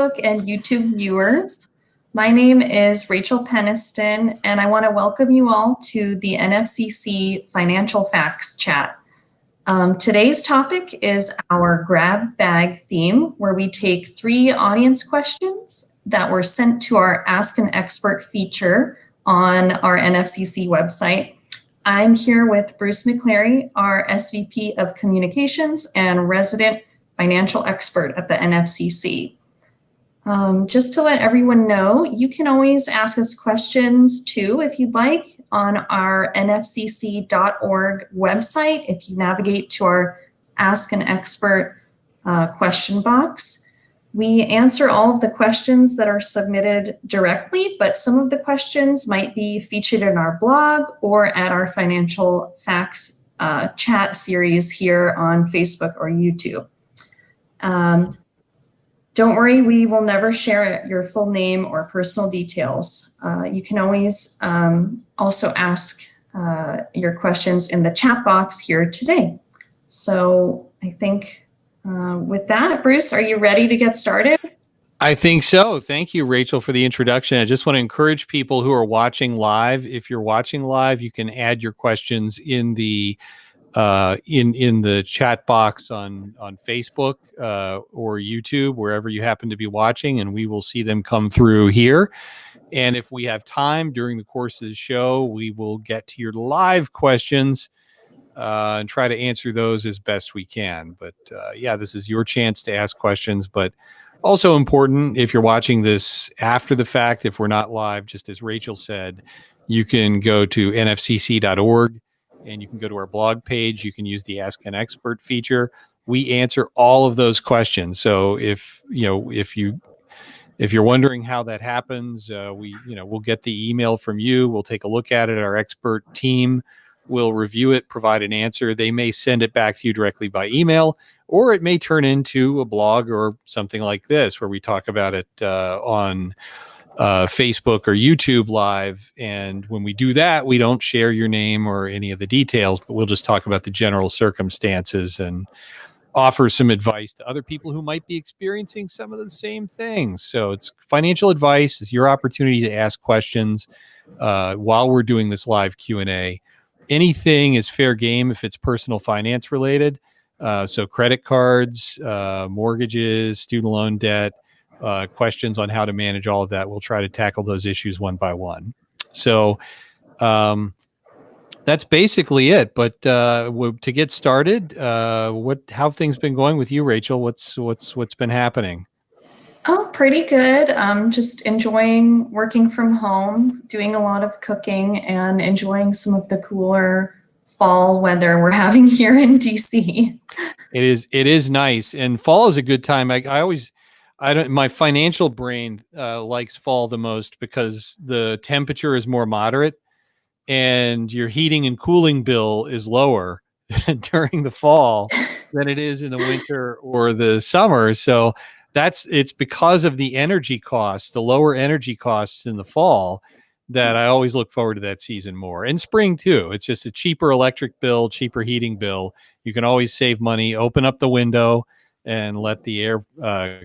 and YouTube viewers. My name is Rachel Peniston, and I want to welcome you all to the NFCC Financial Facts Chat. Today's topic is our grab bag theme, where we take 3 audience questions that were sent to our Ask an Expert feature on our NFCC website. I'm here with Bruce McClary, our SVP of Communications and resident financial expert at the NFCC. Just to let everyone know, you can always ask us questions too, if you'd like, on our nfcc.org website. If you navigate to our Ask an Expert question box, we answer all of the questions that are submitted directly, but some of the questions might be featured in our blog or at our Financial Facts chat series here on Facebook or YouTube. Don't worry, we will never share your full name or personal details. You can always also ask your questions in the chat box here today. So I think with that, Bruce, are you ready to get started? I think so. Thank you, Rachel, for the introduction. I just want to encourage people who are watching live. If you're watching live, you can add your questions in the in the chat box on Facebook or YouTube, wherever you happen to be watching, and we will see them come through here. And if we have time during the course of the show, we will get to your live questions and try to answer those as best we can. But yeah, this is your chance to ask questions, but also important, if you're watching this after the fact, if we're not live, just as Rachel said, you can go to nfcc.org. and you can go to our blog page. You can use the Ask an Expert feature. We answer all of those questions. So if you're wondering how that happens, we'll get the email from you. We'll take a look at it. Our expert team will review it, provide an answer. They may send it back to you directly by email, or it may turn into a blog or something like this, where we talk about it on Facebook or YouTube Live. And when we do that, we don't share your name or any of the details, but we'll just talk about the general circumstances and offer some advice to other people who might be experiencing some of the same things. So it's financial advice. It's your opportunity to ask questions while we're doing this live Q&A. Anything is fair game if it's personal finance related. So credit cards, mortgages, student loan debt, questions on how to manage all of that. We'll try to tackle those issues one by one. So that's basically it. But to get started, how have things been going with you, Rachel? What's been happening? Oh, pretty good. Just enjoying working from home, doing a lot of cooking, and enjoying some of the cooler fall weather we're having here in DC. It is nice, and fall is a good time. My financial brain likes fall the most because the temperature is more moderate and your heating and cooling bill is lower during the fall than it is in the winter or the summer. So it's because of the energy costs, the lower energy costs in the fall, that I always look forward to that season more. And spring too. It's just a cheaper electric bill, cheaper heating bill. You can always save money, open up the window and let the air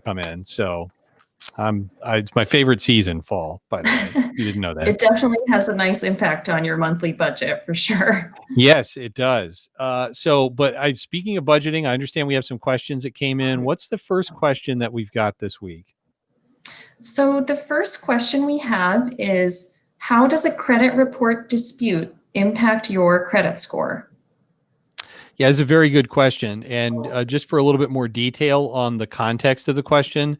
come in. So it's my favorite season, fall, by the way. You didn't know that. It definitely has a nice impact on your monthly budget for sure. Yes, it does. Speaking of budgeting, I understand we have some questions that came in. What's the first question that we've got this week? So the first question we have is, how does a credit report dispute impact your credit score? Yeah, it's a very good question. And just for a little bit more detail on the context of the question,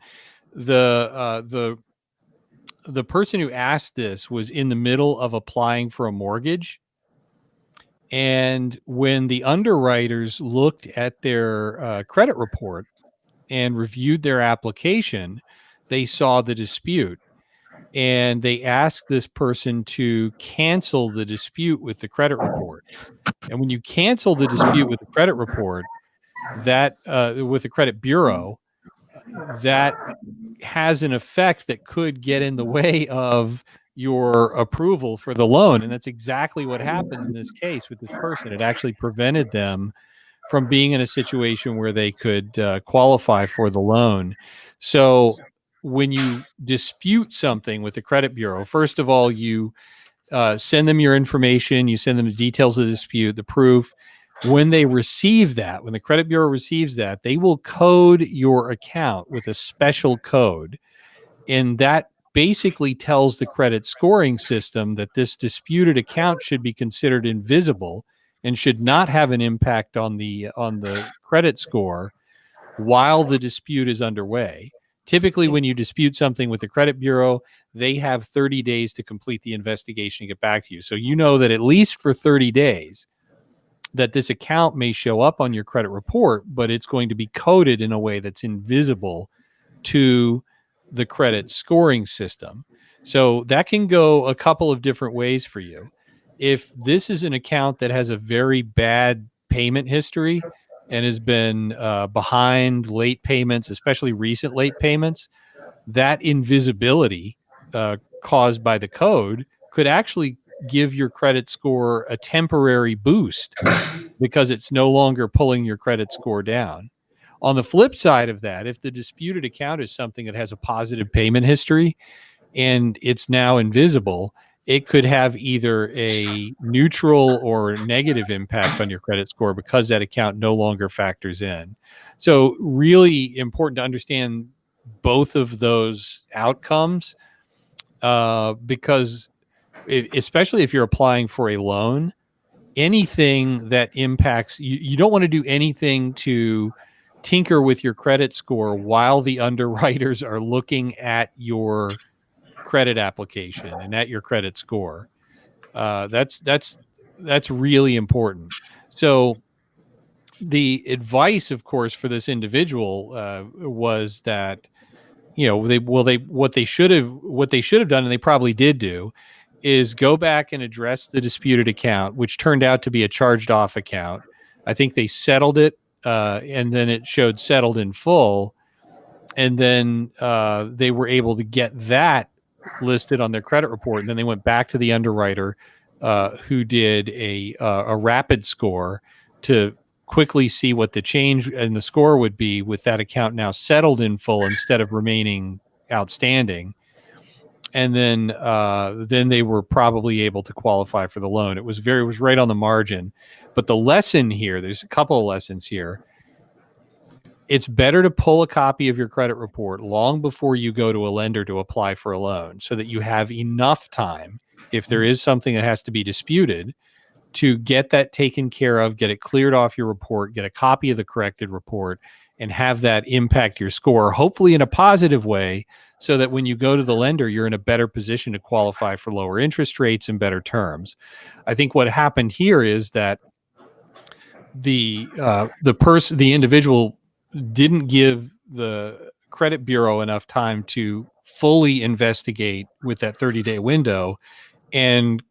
the person who asked this was in the middle of applying for a mortgage. And when the underwriters looked at their credit report and reviewed their application, they saw the dispute. And they asked this person to cancel the dispute with the credit report. And when you cancel the dispute with the credit report, that with the credit bureau, that has an effect that could get in the way of your approval for the loan. And that's exactly what happened in this case with this person. It actually prevented them from being in a situation where they could qualify for the loan. So when you dispute something with the credit bureau, first of all, you send them your information, you send them the details of the dispute, the proof. When they receive that, when the credit bureau receives that, they will code your account with a special code. And that basically tells the credit scoring system that this disputed account should be considered invisible and should not have an impact on the credit score while the dispute is underway. Typically, when you dispute something with the credit bureau, they have 30 days to complete the investigation and get back to you. So you know that at least for 30 days that this account may show up on your credit report, but it's going to be coded in a way that's invisible to the credit scoring system. So that can go a couple of different ways for you. If this is an account that has a very bad payment history and has been behind late payments, especially recent late payments, that invisibility caused by the code could actually give your credit score a temporary boost because it's no longer pulling your credit score down. On the flip side of that, if the disputed account is something that has a positive payment history and it's now invisible, it could have either a neutral or negative impact on your credit score because that account no longer factors in. So really important to understand both of those outcomes because especially if you're applying for a loan, anything that impacts you don't want to do anything to tinker with your credit score while the underwriters are looking at your credit application and at your credit score. That's really important. So the advice, of course, for this individual was that what they should have done, and they probably did do, is go back and address the disputed account, which turned out to be a charged off account. I think they settled it, and then it showed settled in full, and then they were able to get that listed on their credit report, and then they went back to the underwriter who did a rapid score to quickly see what the change in the score would be with that account now settled in full instead of remaining outstanding. And then they were probably able to qualify for the loan. It was right on the margin. But the lesson here, there's a couple of lessons here. It's better to pull a copy of your credit report long before you go to a lender to apply for a loan so that you have enough time, if there is something that has to be disputed, to get that taken care of, get it cleared off your report, get a copy of the corrected report, and have that impact your score, hopefully in a positive way, so that when you go to the lender, you're in a better position to qualify for lower interest rates and better terms. I think what happened here is that the individual didn't give the credit bureau enough time to fully investigate with that 30-day window and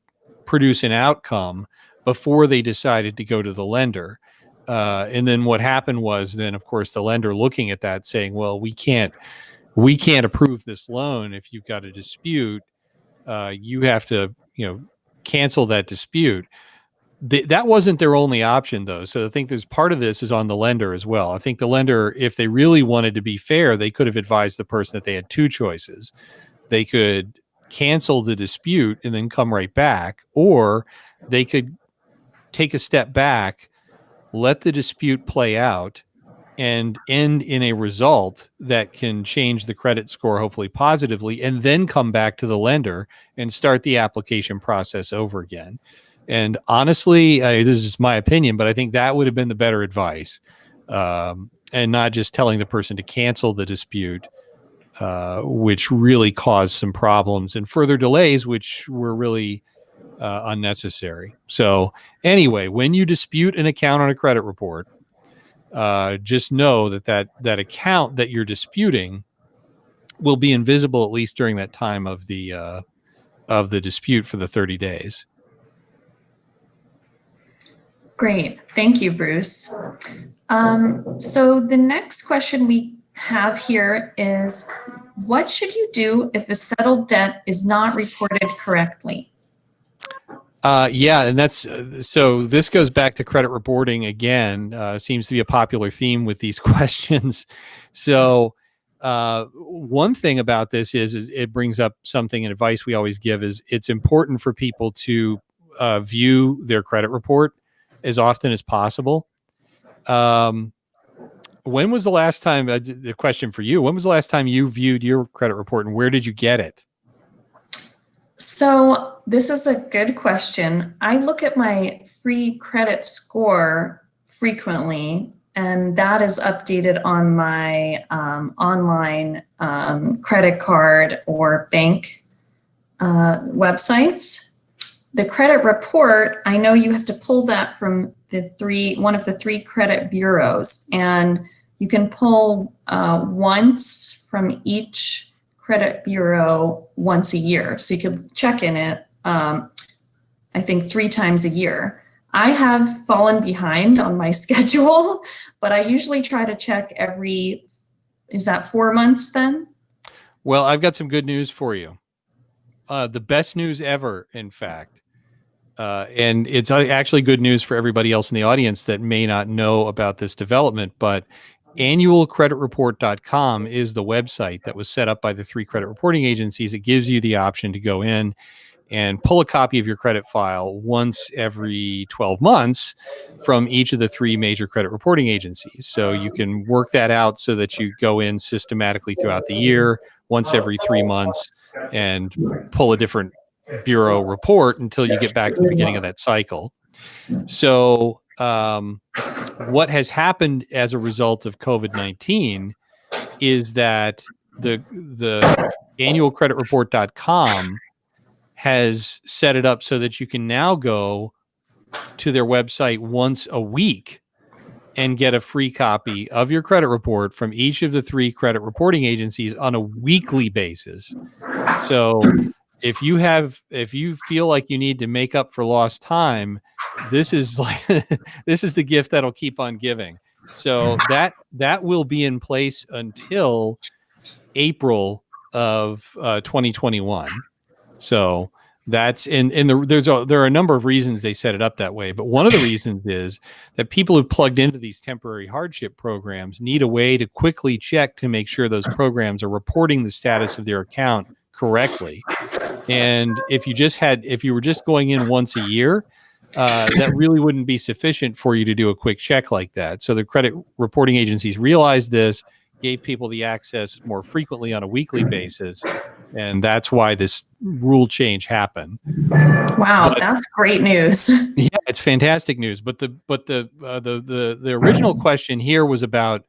produce an outcome before they decided to go to the lender. And then what happened was then, of course, the lender looking at that saying, well, we can't approve this loan if you've got a dispute. You have to, cancel that dispute. That wasn't their only option, though. So I think there's part of this is on the lender as well. I think the lender, if they really wanted to be fair, they could have advised the person that they had two choices. They could cancel the dispute and then come right back, or they could take a step back, let the dispute play out, and end in a result that can change the credit score, hopefully positively, and then come back to the lender and start the application process over again. And honestly, this is my opinion, but I think that would have been the better advice, and not just telling the person to cancel the dispute, which really caused some problems and further delays, which were really unnecessary. So anyway, when you dispute an account on a credit report, just know that account that you're disputing will be invisible at least during that time of the dispute for the 30 days. Great. Thank you, Bruce. So the next question we have here is, what should you do if a settled debt is not reported correctly? And that's so this goes back to credit reporting again. Seems to be a popular theme with these questions. So one thing about this is it brings up something, and advice we always give is it's important for people to view their credit report as often as possible. When was the last time, the question for you, when was the last time you viewed your credit report, and where did you get it? So this is a good question. I look at my free credit score frequently, and that is updated on my online credit card or bank websites. The credit report, I know you have to pull that from one of the three credit bureaus, and you can pull once from each credit bureau once a year. So you can check in it, I think 3 times a year. I have fallen behind on my schedule, but I usually try to check is that 4 months then? Well, I've got some good news for you. The best news ever, in fact. And it's actually good news for everybody else in the audience that may not know about this development, but annualcreditreport.com is the website that was set up by the 3 credit reporting agencies. It gives you the option to go in and pull a copy of your credit file once every 12 months from each of the 3 major credit reporting agencies. So you can work that out so that you go in systematically throughout the year, once every 3 months, and pull a different bureau report until you get back to the beginning of that cycle. So what has happened as a result of COVID-19 is that the annualcreditreport.com has set it up so that you can now go to their website once a week and get a free copy of your credit report from each of the 3 credit reporting agencies on a weekly basis. So if you feel like you need to make up for lost time, this is the gift that'll keep on giving. So that will be in place until April of 2021. So that's there are a number of reasons they set it up that way, but one of the reasons is that people who've plugged into these temporary hardship programs need a way to quickly check to make sure those programs are reporting the status of their account correctly. And if you were just going in once a year, that really wouldn't be sufficient for you to do a quick check like that. So the credit reporting agencies realized this, gave people the access more frequently on a weekly basis, and that's why this rule change happened. Wow, that's great news. Yeah, it's fantastic news. But the original question here was about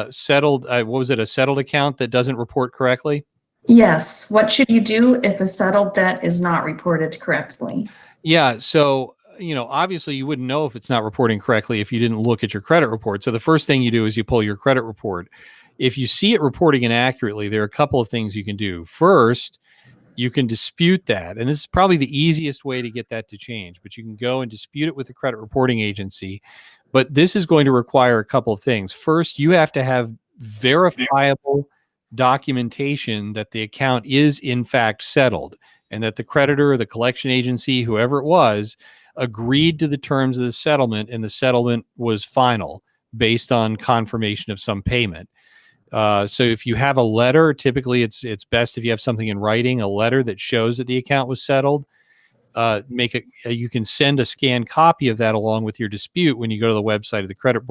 settled. What was it? A settled account that doesn't report correctly? Yes. What should you do if a settled debt is not reported correctly? Yeah. So, obviously you wouldn't know if it's not reporting correctly if you didn't look at your credit report. So the first thing you do is you pull your credit report. If you see it reporting inaccurately, there are a couple of things you can do. First, you can dispute that. And this is probably the easiest way to get that to change, but you can go and dispute it with the credit reporting agency. But this is going to require a couple of things. First, you have to have verifiable documentation that the account is in fact settled and that the creditor or the collection agency, whoever it was, agreed to the terms of the settlement, and the settlement was final based on confirmation of some payment. So if you have a letter, typically it's best if you have something in writing, a letter that shows that the account was settled. You can send a scanned copy of that along with your dispute when you go to the website of the credit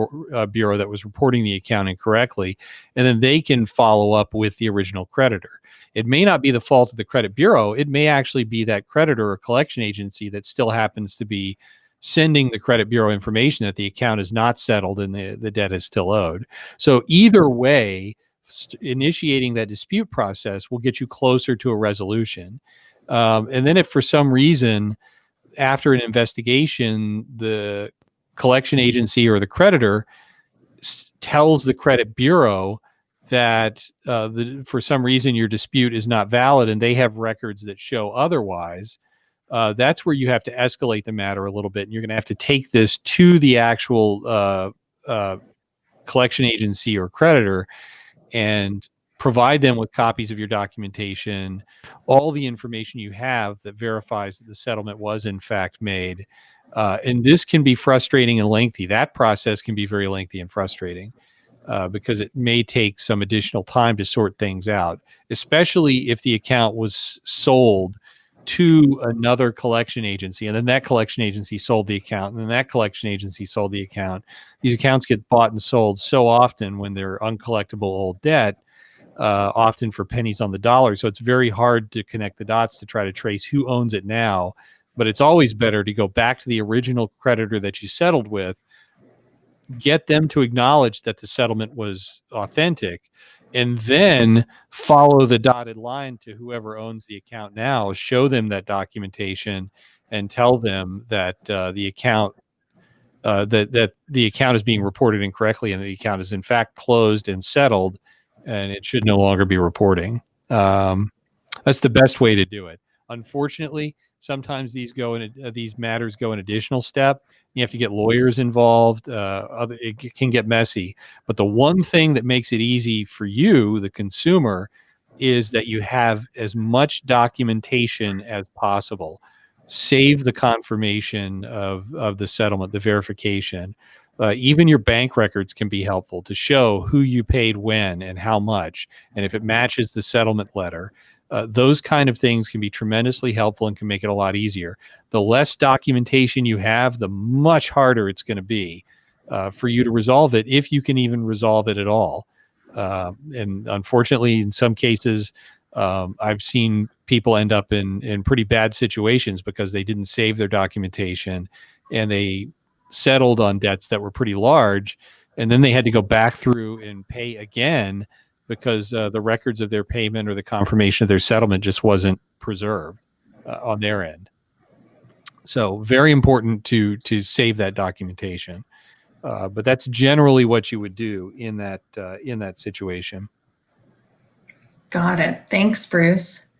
bureau that was reporting the account incorrectly, and then they can follow up with the original creditor. It may not be the fault of the credit bureau. It may actually be that creditor or collection agency that still happens to be sending the credit bureau information that the account is not settled and the debt is still owed. So either way, initiating that dispute process will get you closer to a resolution. And then if for some reason, after an investigation, the collection agency or the creditor tells the credit bureau that for some reason your dispute is not valid and they have records that show otherwise, that's where you have to escalate the matter a little bit. And you're going to have to take this to the actual collection agency or creditor and provide them with copies of your documentation, all the information you have that verifies that the settlement was in fact made. And this can be frustrating and lengthy. That process can be very lengthy and frustrating. because it may take some additional time to sort things out, especially if the account was sold to another collection agency, and then that collection agency sold the account, and then that collection agency sold the account. These accounts get bought and sold so often when they're uncollectible old debt, often for pennies on the dollar. So it's very hard to connect the dots to try to trace who owns it now. But it's always better to go back to the original creditor that you settled with, get them to acknowledge that the settlement was authentic, and then follow the dotted line to whoever owns the account now, show them that documentation, and tell them that the account that the account is being reported incorrectly, and the account is in fact closed and settled, and it should no longer be reporting. That's the best way to do it. Unfortunately, sometimes these matters go an additional step. You have to get lawyers involved. It can get messy. But the one thing that makes it easy for you, the consumer, is that you have as much documentation as possible. Save the confirmation of the settlement, the verification. Even your bank records can be helpful to show who you paid when and how much, and if it matches the settlement letter. Those kind of things can be tremendously helpful and can make it a lot easier. The less documentation you have, the much harder it's going to be for you to resolve it, if you can even resolve it at all. And unfortunately, in some cases, I've seen people end up in pretty bad situations because they didn't save their documentation and they settled on debts that were pretty large, and then they had to go back through and pay again because the records of their payment or the confirmation of their settlement just wasn't preserved on their end. So very important to save that documentation. But that's generally what you would do in that situation. Got it. Thanks, Bruce.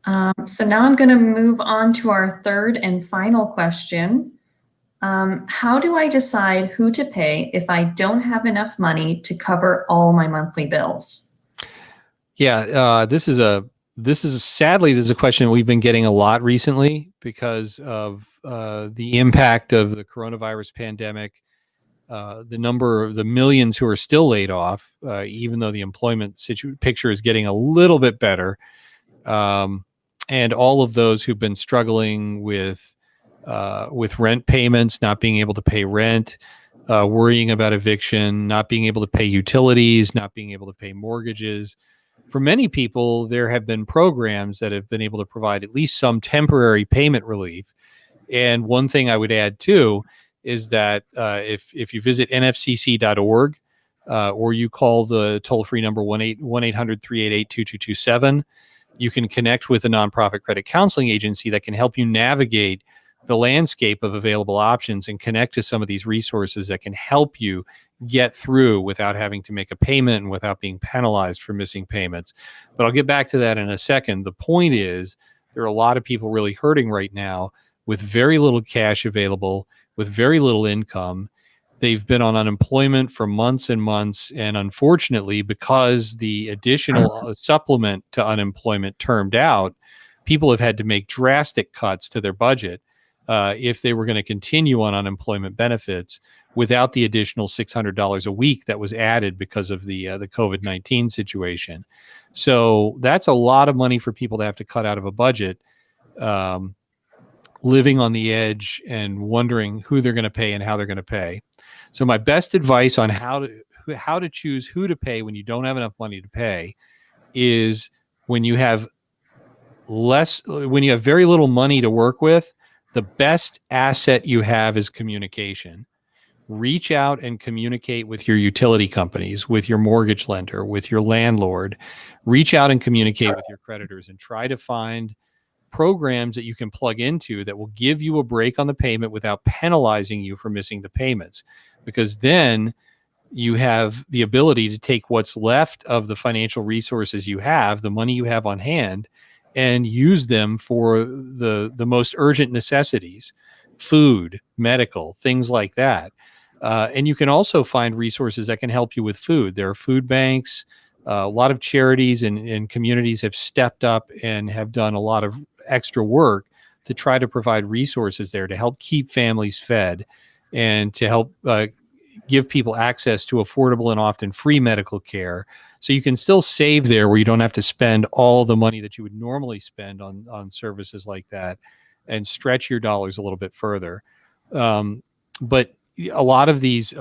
So now I'm going to move on to our third and final question. How do I decide who to pay if I don't have enough money to cover all my monthly bills? Yeah, this is a question we've been getting a lot recently because of the impact of the coronavirus pandemic, the millions who are still laid off, even though the employment picture is getting a little bit better, and all of those who've been struggling with rent payments, not being able to pay rent, worrying about eviction, not being able to pay utilities, not being able to pay mortgages. For many people, there have been programs that have been able to provide at least some temporary payment relief. And one thing I would add too is that if you visit nfcc.org or you call the toll-free number 1-800-388-2227, you can connect with a nonprofit credit counseling agency that can help you navigate the landscape of available options and connect to some of these resources that can help you get through without having to make a payment and without being penalized for missing payments. But I'll get back to that in a second. The point is, there are a lot of people really hurting right now with very little cash available, with very little income. They've been on unemployment for months and months. And unfortunately, because the additional supplement to unemployment termed out, people have had to make drastic cuts to their budget if they were going to continue on unemployment benefits without the additional $600 a week that was added because of the COVID-19 situation. So that's a lot of money for people to have to cut out of a budget, living on the edge and wondering who they're going to pay and how they're going to pay. So my best advice on how to choose who to pay when you don't have enough money to pay is when you have very little money to work with, the best asset you have is communication. Reach out and communicate with your utility companies, with your mortgage lender, with your landlord. Reach out and communicate with your creditors and try to find programs that you can plug into that will give you a break on the payment without penalizing you for missing the payments. Because then you have the ability to take what's left of the financial resources you have, the money you have on hand, and use them for the most urgent necessities, food, medical, things like that. And you can also find resources that can help you with food. There are food banks. A lot of charities and communities have stepped up and have done a lot of extra work to try to provide resources there to help keep families fed and to help give people access to affordable and often free medical care. So you can still save there where you don't have to spend all the money that you would normally spend on services like that, and stretch your dollars a little bit further. But a lot of these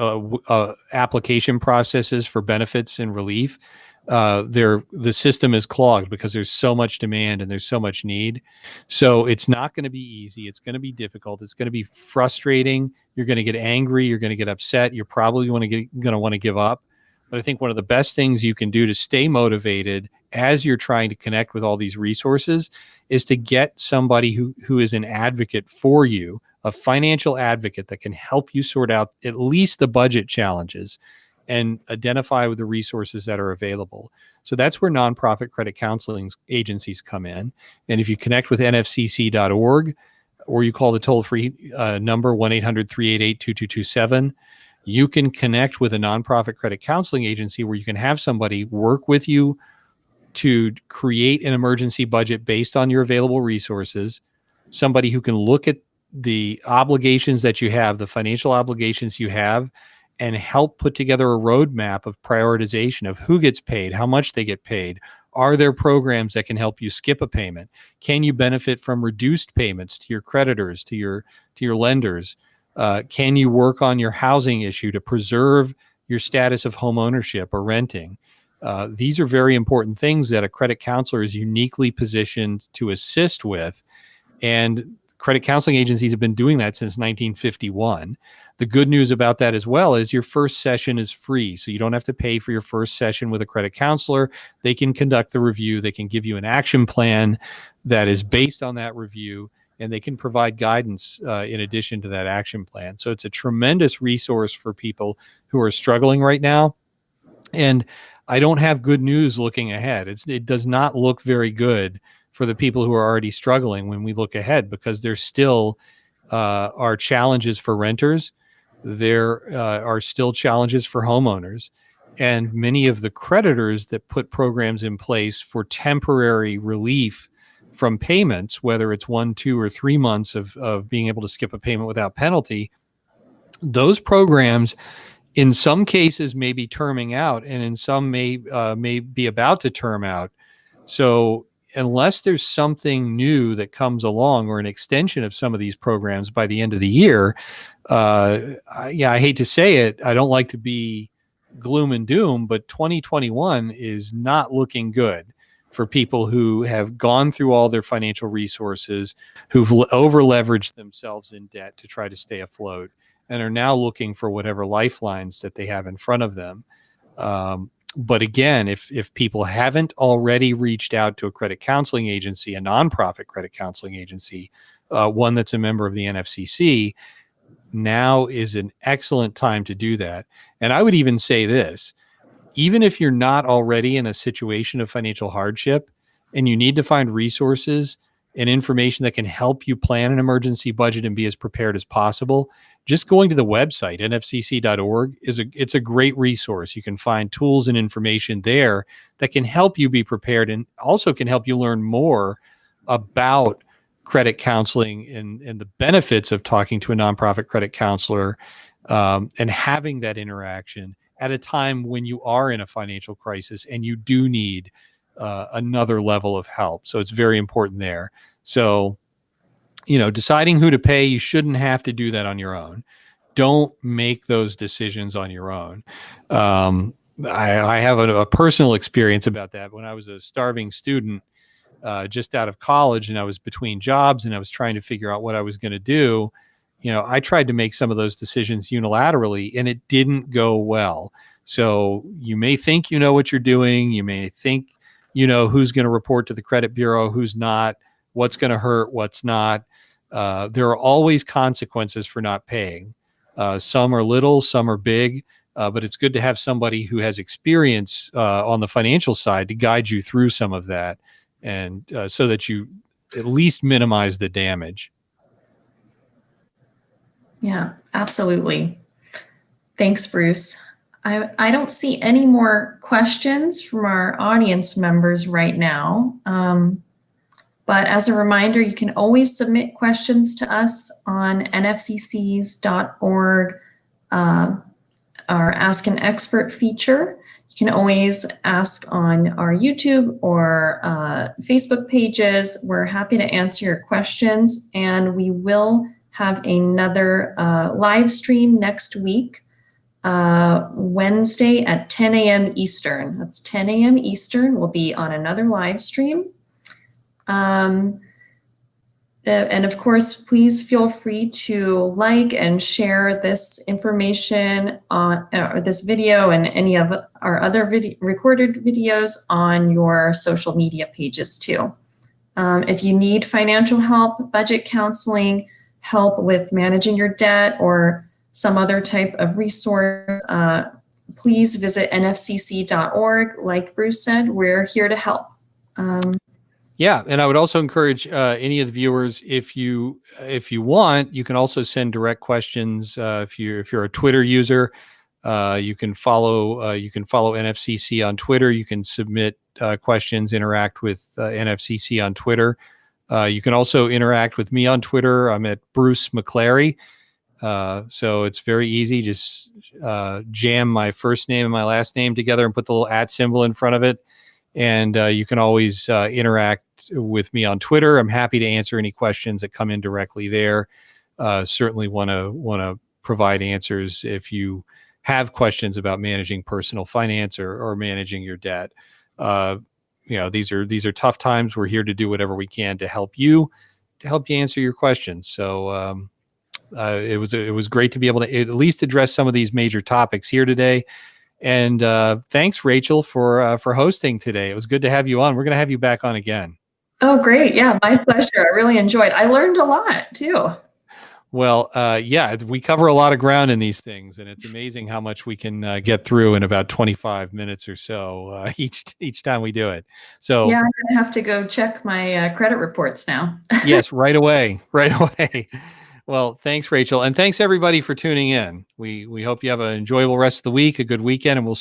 application processes for benefits and relief, the system is clogged because there's so much demand and there's so much need. So it's not going to be easy. It's going to be difficult. It's going to be frustrating. You're going to get angry. You're going to get upset. You're probably going to want to give up. But I think one of the best things you can do to stay motivated as you're trying to connect with all these resources is to get somebody who is an advocate for you, a financial advocate that can help you sort out at least the budget challenges and identify with the resources that are available. So that's where nonprofit credit counseling agencies come in. And if you connect with nfcc.org, or you call the toll-free number 1-800-388-2227, you can connect with a nonprofit credit counseling agency where you can have somebody work with you to create an emergency budget based on your available resources, somebody who can look at the obligations that you have, the financial obligations you have, and help put together a roadmap of prioritization of who gets paid, how much they get paid. Are there programs that can help you skip a payment? Can you benefit from reduced payments to your creditors, to your lenders? Can you work on your housing issue to preserve your status of home ownership or renting? These are very important things that a credit counselor is uniquely positioned to assist with. And credit counseling agencies have been doing that since 1951. The good news about that as well is your first session is free. So you don't have to pay for your first session with a credit counselor. They can conduct the review. They can give you an action plan that is based on that review, and they can provide guidance in addition to that action plan. So it's a tremendous resource for people who are struggling right now. And I don't have good news looking ahead. It does not look very good for the people who are already struggling when we look ahead, because there still are challenges for renters. There are still challenges for homeowners. And many of the creditors that put programs in place for temporary relief from payments, whether it's 1, 2, or 3 months of being able to skip a payment without penalty, those programs in some cases may be terming out, and in some may be about to term out. So unless there's something new that comes along, or an extension of some of these programs by the end of the year, I hate to say it, I don't like to be gloom and doom, but 2021 is not looking good for people who have gone through all their financial resources, who've over leveraged themselves in debt to try to stay afloat, and are now looking for whatever lifelines that they have in front of them. But again, if people haven't already reached out to a credit counseling agency, a nonprofit credit counseling agency, one that's a member of the NFCC, now is an excellent time to do that. And I would even say this: even if you're not already in a situation of financial hardship and you need to find resources and information that can help you plan an emergency budget and be as prepared as possible, just going to the website, nfcc.org, it's a great resource. You can find tools and information there that can help you be prepared, and also can help you learn more about credit counseling and the benefits of talking to a nonprofit credit counselor, and having that interaction at a time when you are in a financial crisis and you do need another level of help. So it's very important there. So, deciding who to pay, you shouldn't have to do that on your own. Don't make those decisions on your own. I have a personal experience about that. When I was a starving student, just out of college, and I was between jobs and I was trying to figure out what I was going to do, I tried to make some of those decisions unilaterally, and it didn't go well. So you may think you know what you're doing. You may think who's going to report to the credit bureau, who's not, what's going to hurt, what's not. There are always consequences for not paying. Some are little, some are big, but it's good to have somebody who has experience on the financial side to guide you through some of that, and so that you at least minimize the damage. Yeah, absolutely. Thanks, Bruce. I don't see any more questions from our audience members right now. But as a reminder, you can always submit questions to us on nfccs.org our Ask an Expert feature. You can always ask on our YouTube or Facebook pages. We're happy to answer your questions, and we will have another live stream next week, Wednesday at 10 a.m. Eastern. That's 10 a.m. Eastern. We'll be on another live stream. And of course, please feel free to like and share this information on or this video and any of our other recorded videos on your social media pages too. If you need financial help, budget counseling, help with managing your debt, or some other type of resource, please visit nfcc.org. Like Bruce said, we're here to help. Yeah, and I would also encourage any of the viewers, if you want, you can also send direct questions. If you're a Twitter user, you can follow NFCC on Twitter. You can submit questions, interact with NFCC on Twitter. You can also interact with me on Twitter. I'm at Bruce McClary. So it's very easy. Just jam my first name and my last name together and put the little @ symbol in front of it. And you can always interact with me on Twitter. I'm happy to answer any questions that come in directly there. Certainly want to provide answers if you have questions about managing personal finance or managing your debt. These are tough times. We're here to do whatever we can to help you answer your questions. So it was great to be able to at least address some of these major topics here today. And thanks, Rachel, for hosting today. It was good to have you on. We're going to have you back on again. Oh, great. Yeah, my pleasure. I really enjoyed. I learned a lot too. Well, yeah, we cover a lot of ground in these things, and it's amazing how much we can get through in about 25 minutes or so each time we do it. So yeah, I'm going to have to go check my credit reports now. Yes, right away. Well, thanks, Rachel. And thanks, everybody, for tuning in. We hope you have an enjoyable rest of the week, a good weekend, and we'll